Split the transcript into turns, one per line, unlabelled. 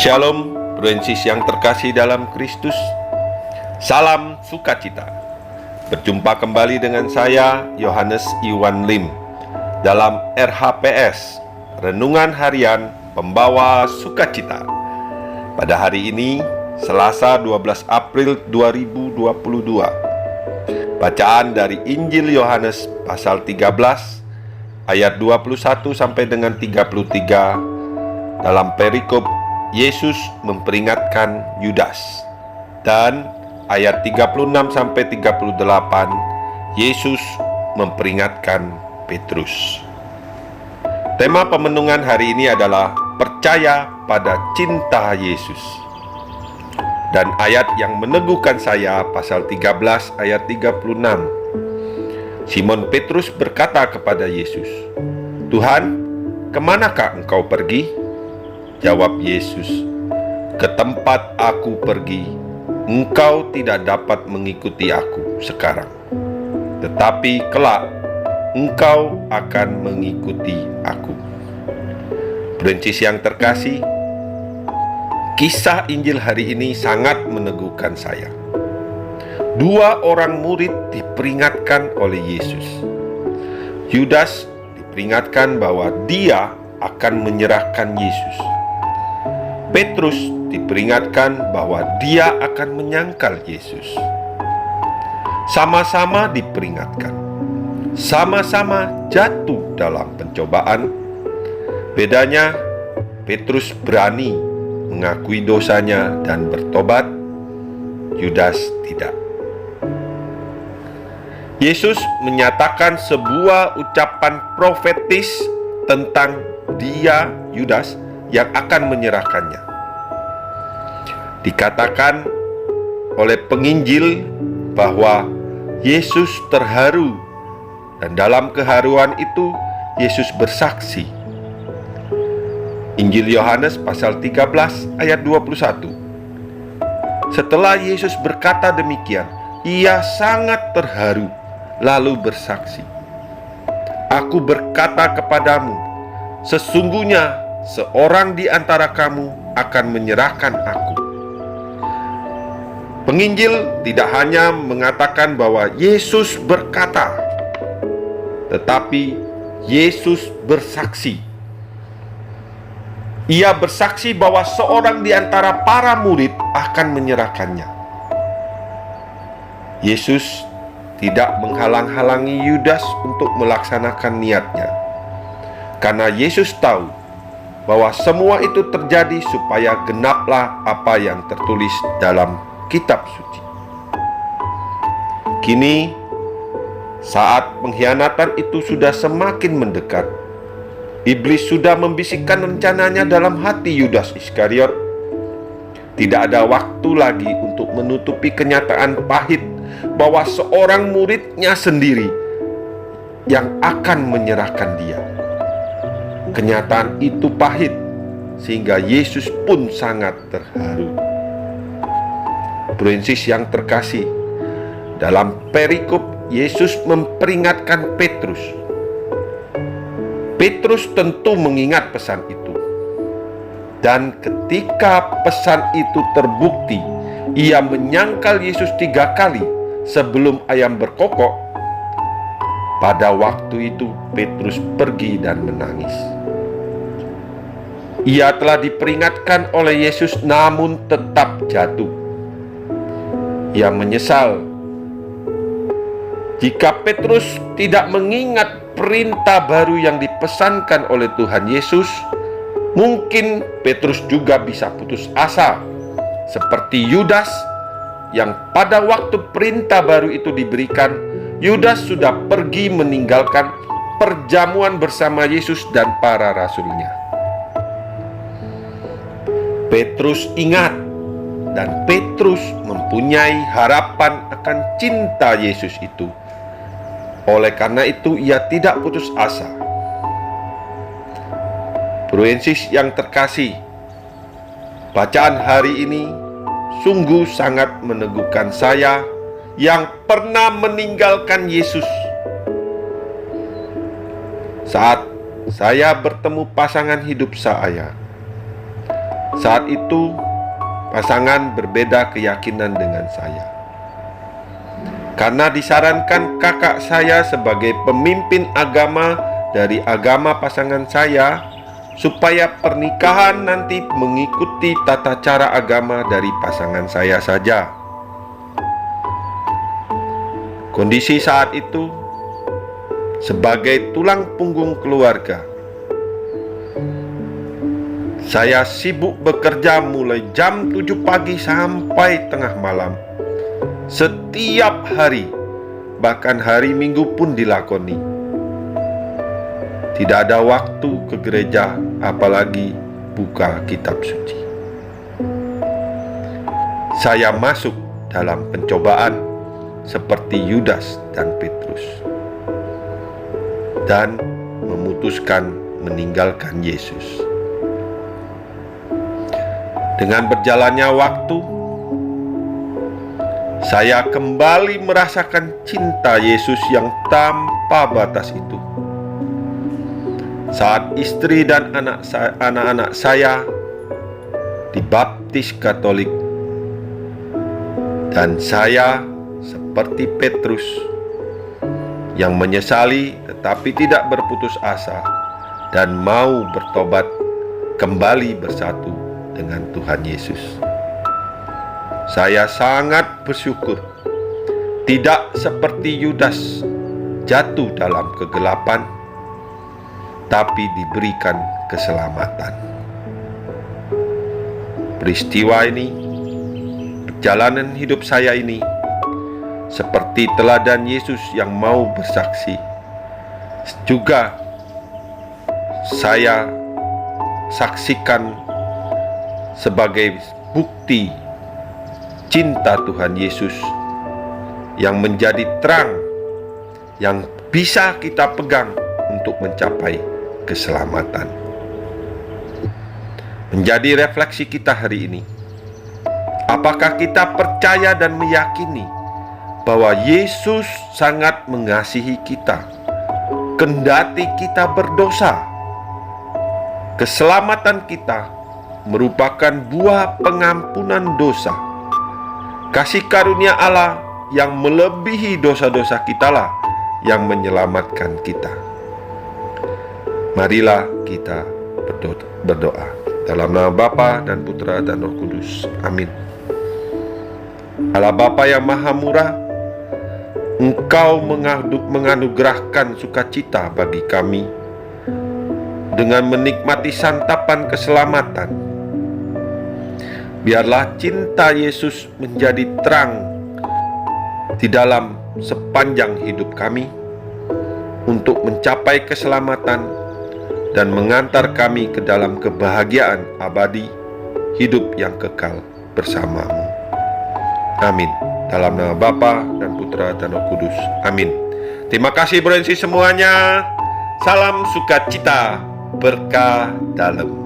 Shalom, Prinses yang terkasih dalam Kristus. Salam sukacita. Berjumpa kembali dengan saya, Yohanes Iwan Lim, dalam RHPS, Renungan Harian Pembawa Sukacita. Pada hari ini, Selasa 12 April 2022. Bacaan dari Injil Yohanes pasal 13, ayat 21 sampai dengan 33, dalam perikop Yesus memperingatkan Yudas, dan ayat 36 sampai 38 Yesus memperingatkan Petrus. Tema pemenungan hari ini adalah percaya pada cinta Yesus. Dan ayat yang meneguhkan saya pasal 13 ayat 36. Simon Petrus berkata kepada Yesus, "Tuhan, kemanakah engkau pergi?" Jawab Yesus, "Ke tempat aku pergi, engkau tidak dapat mengikuti aku sekarang. Tetapi kelak, engkau akan mengikuti aku." Prinses yang terkasih, kisah Injil hari ini sangat meneguhkan saya. Dua orang murid diperingatkan oleh Yesus. Yudas diperingatkan bahwa dia akan menyerahkan Yesus. Petrus diperingatkan bahwa dia akan menyangkal Yesus. Sama-sama diperingatkan, sama-sama jatuh dalam pencobaan. Bedanya, Petrus berani mengakui dosanya dan bertobat, Yudas tidak. Yesus menyatakan sebuah ucapan profetis tentang dia, Yudas, yang akan menyerahkannya. Dikatakan oleh penginjil bahwa Yesus terharu, dan dalam keharuan itu Yesus bersaksi. Injil Yohanes pasal 13 ayat 21. Setelah Yesus berkata demikian, ia sangat terharu lalu bersaksi, "Aku berkata kepadamu, sesungguhnya seorang di antara kamu akan menyerahkan aku." Penginjil tidak hanya mengatakan bahwa Yesus berkata, tetapi Yesus bersaksi. Ia bersaksi bahwa seorang di antara para murid akan menyerahkannya. Yesus tidak menghalang-halangi Yudas untuk melaksanakan niatnya, karena Yesus tahu bahwa semua itu terjadi supaya genaplah apa yang tertulis dalam kitab suci. Kini, saat pengkhianatan itu sudah semakin mendekat, iblis sudah membisikkan rencananya dalam hati Yudas Iskariot. Tidak ada waktu lagi untuk menutupi kenyataan pahit bahwa seorang muridnya sendiri yang akan menyerahkan dia. Kenyataan itu pahit, sehingga Yesus pun sangat terharu. Prinses yang terkasih, dalam perikop Yesus memperingatkan Petrus. Petrus tentu mengingat pesan itu. Dan ketika pesan itu terbukti, ia menyangkal Yesus 3 kali sebelum ayam berkokok. Pada waktu itu Petrus pergi dan menangis. Ia telah diperingatkan oleh Yesus namun tetap jatuh. Ia menyesal. Jika Petrus tidak mengingat perintah baru yang dipesankan oleh Tuhan Yesus, mungkin Petrus juga bisa putus asa, seperti Yudas yang pada waktu perintah baru itu diberikan, Yudas sudah pergi meninggalkan perjamuan bersama Yesus dan para rasulnya. Petrus ingat, dan Petrus mempunyai harapan akan cinta Yesus itu. Oleh karena itu ia tidak putus asa. Prinses yang terkasih, bacaan hari ini sungguh sangat meneguhkan saya yang pernah meninggalkan Yesus. Saat saya bertemu pasangan hidup saya, Saat itu, pasangan berbeda keyakinan dengan saya. Karena disarankan kakak saya sebagai pemimpin agama dari agama pasangan saya, supaya pernikahan nanti mengikuti tata cara agama dari pasangan saya saja. Kondisi saat itu, sebagai tulang punggung keluarga, saya sibuk bekerja mulai jam 7 pagi sampai tengah malam. Setiap hari, bahkan hari Minggu pun dilakoni. Tidak ada waktu ke gereja, apalagi buka kitab suci. Saya masuk dalam pencobaan seperti Yudas dan Petrus, dan memutuskan meninggalkan Yesus. Dengan berjalannya waktu, saya kembali merasakan cinta Yesus yang tanpa batas itu. Saat istri dan anak-anak saya dibaptis Katolik, dan saya seperti Petrus yang menyesali tetapi tidak berputus asa dan mau bertobat kembali bersatu dengan Tuhan Yesus. Saya sangat bersyukur tidak seperti Yudas jatuh dalam kegelapan, tapi diberikan keselamatan. Peristiwa ini, perjalanan hidup saya ini, seperti teladan Yesus yang mau bersaksi, juga saya saksikan sebagai bukti cinta Tuhan Yesus yang menjadi terang yang bisa kita pegang untuk mencapai keselamatan. Menjadi refleksi kita hari ini, apakah kita percaya dan meyakini bahwa Yesus sangat mengasihi kita, kendati kita berdosa? Keselamatan kita merupakan buah pengampunan dosa. Kasih karunia Allah yang melebihi dosa-dosa kitalah yang menyelamatkan kita. Marilah kita berdoa. Dalam nama Bapa dan Putra dan Roh Kudus. Amin. Allah Bapa yang Maha Murah, Engkau menganugerahkan sukacita bagi kami dengan menikmati santapan keselamatan. Biarlah cinta Yesus menjadi terang di dalam sepanjang hidup kami untuk mencapai keselamatan dan mengantar kami ke dalam kebahagiaan abadi, hidup yang kekal bersama-Mu. Amin. Dalam nama Bapa dan Putra dan Roh Kudus. Amin. Terima kasih Bro semuanya. Salam sukacita, berkah dalam.